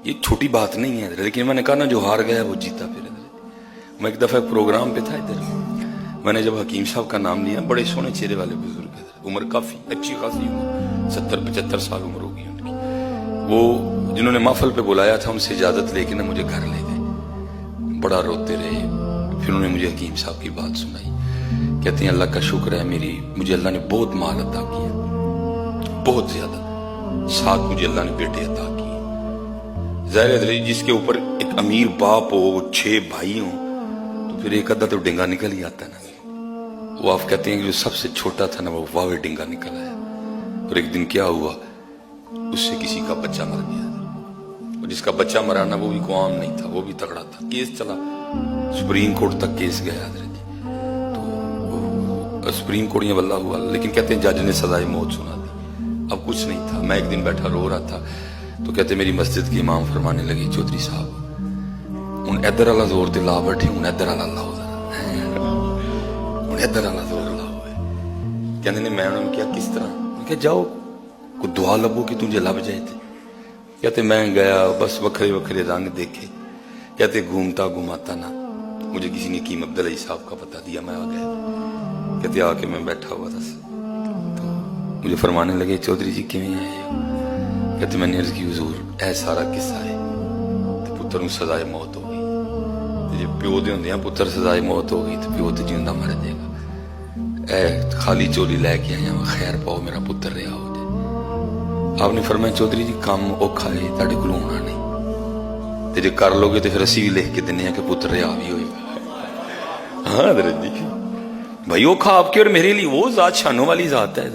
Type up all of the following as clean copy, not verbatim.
ये छोटी बात नहीं है, लेकिन मैंने कहा ना जो हार गया वो जीता फिर। मैं एक दफा प्रोग्राम पे था इधर, मैंने जब हकीम साहब का नाम लिया, बड़े सोने चेहरे वाले बुजुर्ग थे, उम्र काफी अच्छी खासी उम्र, 70-75 साल उम्र होगी उनकी। वो जिन्होंने महफिल पे बुलाया था उनसे इजाजत लेके ना मुझे घर ले गए, बड़ा रोते रहे। फिर उन्होंने मुझे हकीम साहब की बात सुनाई, कहते हैं अल्लाह का शुक्र है मुझे अल्लाह ने बहुत माल अता किया, बहुत ज्यादा, साथ मुझे अल्लाह ने बेटे अता किए। जाहिर है जिसके ऊपर एक अमीर बाप हो, 6 भाई हो, तो फिर एक अद्धा तो डिंगा निकल ही आता है ना। वो आप कहते हैं कि जो सबसे छोटा था ना वो वावे डिंगा निकल आया। और एक दिन क्या हुआ, उससे किसी का बच्चा मर गया, और जिसका बच्चा मरा ना वो भी कोई आम नहीं था, वो भी तगड़ा था। केस चला, सुप्रीम कोर्ट तक केस गया, तो सुप्रीम कोर्ट ये वल्लाह हुआ, लेकिन कहते हैं जज ने सजाए मौत सुना दी। अब कुछ नहीं था, मैं एक दिन बैठा रो रहा था, तो कहते मेरी मस्जिद के इमाम फरमाने लगे, चौधरी साहब हूं इधर वाला जोर ते ला बैठे, हूं इधर वाला लाओ, हूं इधर वाला जोर लाओ। कहते ने मैं उन्होंने क्या किस तरह, क्या जाओ कोई दुआ लबो कि तुझे लब जाए थे। कहते मैं गया, बस वखरे वखरे रंग देखे, कहते घूमता घुमाता ना मुझे किसी ने हकीम अब्दुल अजीज साहब का पता दिया, मैं आ गया। कहते आके मैं बैठा हुआ था, तो मुझे फरमाने लगे चौधरी जी किवें आए हो। कहते मैंने अर्ज की हुजूर ऐ सारा किस्सा है, तो पुत्र नूं सजाए मौत हो गई, जे प्यो दे हुंदे पुत्र सजाए मौत हो गई तो प्यो तो जिंदा मर जाएगा। ऐ खाली चोली लैके आया, खैर पाओ मेरा पुत्र रहा हो जाए। आपने फरमाया चौधरी जी काम औखा है, तुहाडे कोल होना नहीं, ते जे कर लोगे तो फिर असीं भी लिख के दिन्ने कि पुत्र रहा भी होएगा। हाँ दरद जी भाई औखा आपके और मेरे लिए, वो जात शानों वाली जात है।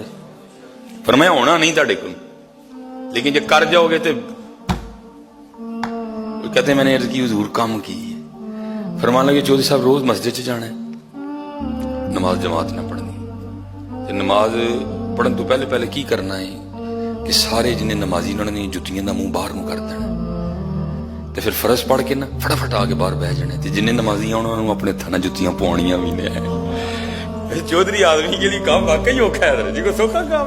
फरमाया होना नहीं तुहाडे कोल, लेकिन जे कर जाओगे तो कहते मैंने अर्ज की हुजूर काम की है। फरमान लगे चौधरी साहब रोज मस्जिद च जाना है, नमाज जमात ना पढ़नी, नमाज पढ़न तो पहले पहले की करना है कि सारे जिन्हें नमाजी उन्होंने जुत्तियां का मुंह बाहर नूं कर देना, तो फिर फर्ज पढ़ के ना फटाफट आके बाहर बह जाने, ते जिन्हें नमाजी उन्होंने अपने थाना जुत्तियां पवानियां भी ने। चौधरी आदमी के लिए काम वाकई औखा है जी, कोई सौखा काम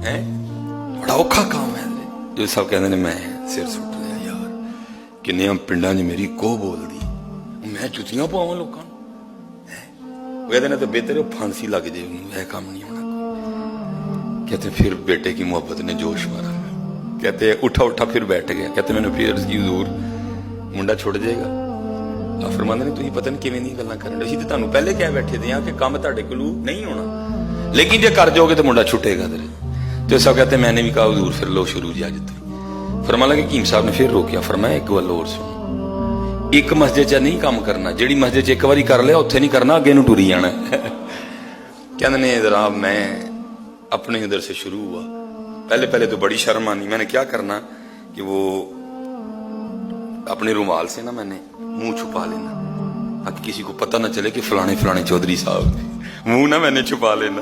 है बड़ा औखा काम है। जो सब कहते मैं सिर सुट लिया यार, किन्ने पिंडां च मेरी कोह बोलदी, मैं जुत्तियां पवावां लोकां नूं, कहते ना तो बेहतर फांसी लग जाए, यह काम नहीं होना। कहते फिर बेटे की मोहब्बत ने जोश मारा, कहते उठा उठा फिर बैठ गया। कहते मैंने फिर अर्ज की हुजूर मुंडा छुट जाएगा। फरमांदे ने तुसीं पता नहीं किवें दी गल्लां करन दे, असीं ते तुहानूं पहले कह बैठे थे कि काम तुहाडे कोलों नहीं होना, लेकिन जे कर जाओगे तो मुंडा छुटेगा तेरे। तो सब कहते मैंने भी कहा हुजूर फिर लो शुरू जी अज तो। फरमान लगे हकीम साहब ने फिर रोकिया, फरमाया एक गल होर सुनो, एक मस्जिद च नहीं काम करना, जिहड़ी मस्जिद च एक बारी कर लिया उत्थे नहीं करना, अगे नूं टुरी जाना। कहंदे ने जरा मैं अपने उधर से शुरू हुआ, पहले पहले तो बड़ी शर्म आनी, मैंने क्या करना कि वो अपने रुमाल से ना मैंने मुंह छुपा लेना, ताकि किसी को पता ना चले कि फलाने फलाने चौधरी साहब, मुंह ना मैंने छुपा लेना।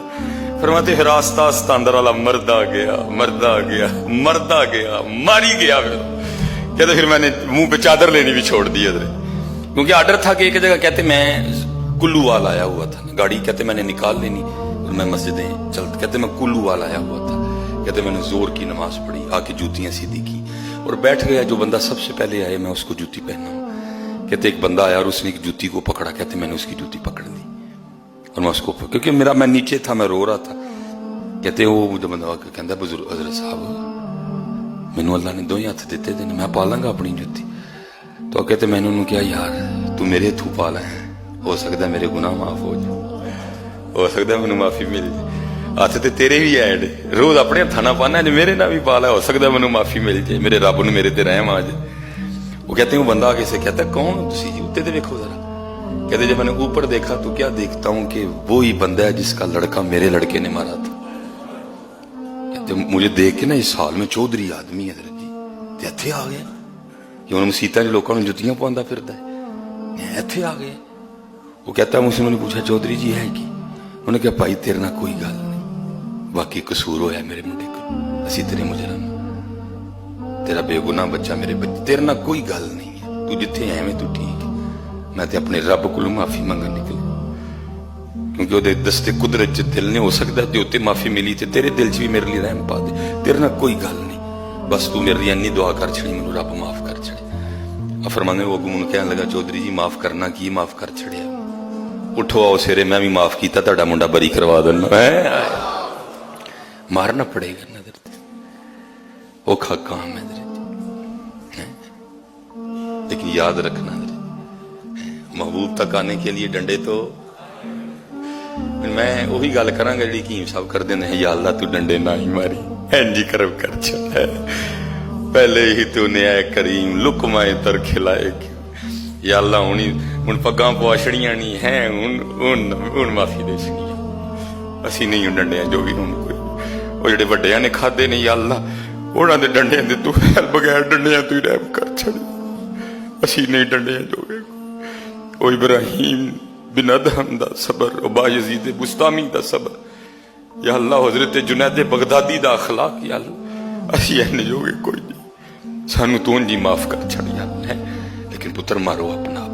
फरमाते फिर आस्ता आस्ता अंदर वाला मर्द आ गया, मर्द आ गया, मर्द आ गया, मारी गया। कहते फिर मैंने मुंह पे चादर लेनी भी छोड़ दी उधर, क्योंकि आर्डर था कि एक जगह कहते मैं कुल्लू वाला आया हुआ था गाड़ी, कहते मैंने निकाल लेनी और मैं मस्जिदें चलते, कहते मैं कुल्लू वाला आया हुआ था। कहते मैंने जोर की नमाज पढ़ी, आके जूतियां सीधी की और बैठ गया। जो बंदा सबसे पहले आए मैं उसको जूती पहना। कहते एक बंदा आया और उसने एक जूती को पकड़ा, कहते मैंने उसकी जूती पकड़ ली और मैं उसको, क्योंकि मैं नीचे था, मैं रो रहा था। कहते वो जो बंदा कहता बुजुर्ग हजरत साहब मैनू अल्लाह ने 2 ही हथ दिते थे, मैं पालांगा अपनी जूती। तो कहते मैंने उन्होंने कहा यार तू मेरे हथों पाला है, हो सकता है मेरे गुनाह माफ हो जाए, हो सकता है मैनू माफी मिल जाए। हथ तो तेरे भी है, रोज अपने हथा ना पाना, जो मेरे ना भी पाला, हो सकता है मैनू माफी मिल जाए, मेरे रब नूं मेरे ते रहम आ जाए। वो कहते वो बंदा आके से कहता कौन तुसी जी, उत्ते ते देखो जरा। कहते जब मैंने ऊपर देखा तो क्या देखता हूं कि वो ही बंदा है जिसका लड़का मेरे लड़के ने मारा था। कहते मुझे देख के ना इस हाल में चौधरी आदमी है जी, इत्थे आ गया कि उन्होंने मसीतां च लोकां नूं जुत्तियां पवांदा फिरदा है, इत्थे आ गए। वो कहता मुझसे उन्होंने पूछा चौधरी जी है कि, उन्होंने कहा भाई तेरे नाल कोई गल नहीं, बाकी कसूर होया मेरे मुंडे को, असीं तेरे मुजरम, तेरा बेगुनाह बच्चा मेरे बच्चे, तेरे नाल कोई गल नहीं है, तू जिथे एवें तू ठीक है। मैं तो अपने रब को माफी मंगन निकले, क्योंकि वो दस्ते कुदरत च दिल ने हो सकता जो उत्ते माफी मिली तो तेरे दिल च भी मेरे लिए रहम पा दे, तेरे नाल कोई गल नहीं, بس تو میری اینی دعا کر چھڑی مینوں رب معاف کر چھڑے. فرمانے وہ اگوں کہن لگا چودھری جی معاف کرنا کی معاف کر چھڑیا, اٹھو آؤ سویرے میں بھی معاف کیتا تہاڈا منڈا بری کروا دینا. مارنا پڑے گا نظر تے اوکھا کام ہے لیکن یاد رکھنا محبوب تک آنے کے لیے ڈنڈے تو میں وہی گل کراں گا جڑی حکیم صاحب کر دیندے ہیں, یا اللہ تو ڈنڈے نہ ہی ماری اینجی کرم کر چھڑ پہلے ہی تو نے اے کریم لقمہ تر کھلائے کیوں, یا اللہ ہن پگاں پواشڑیاں نہیں ہیں, ہن معافی دے چھڑی اسی نہیں ڈنڈیاں جو بھی ہن کوئی وہ جڑے وڈیاں نے کھادے نے, یا اللہ انہاں دے ڈنڈیاں دے تو بغیر ڈنڈیاں تو ہی رحم کر چھڑی, اسی نہیں ڈنڈیاں جو گے. او ابراہیم بن ادہم دا صبر, او بایزید بستامی دا صبر, یا اللہ حضرت جنید بغدادی دا اخلاق, یا اللہ اسی اینے جو گے کوئی نہیں, سانو تو انجی معاف کر چھڑ یا ہے. لیکن پتر مارو اپنا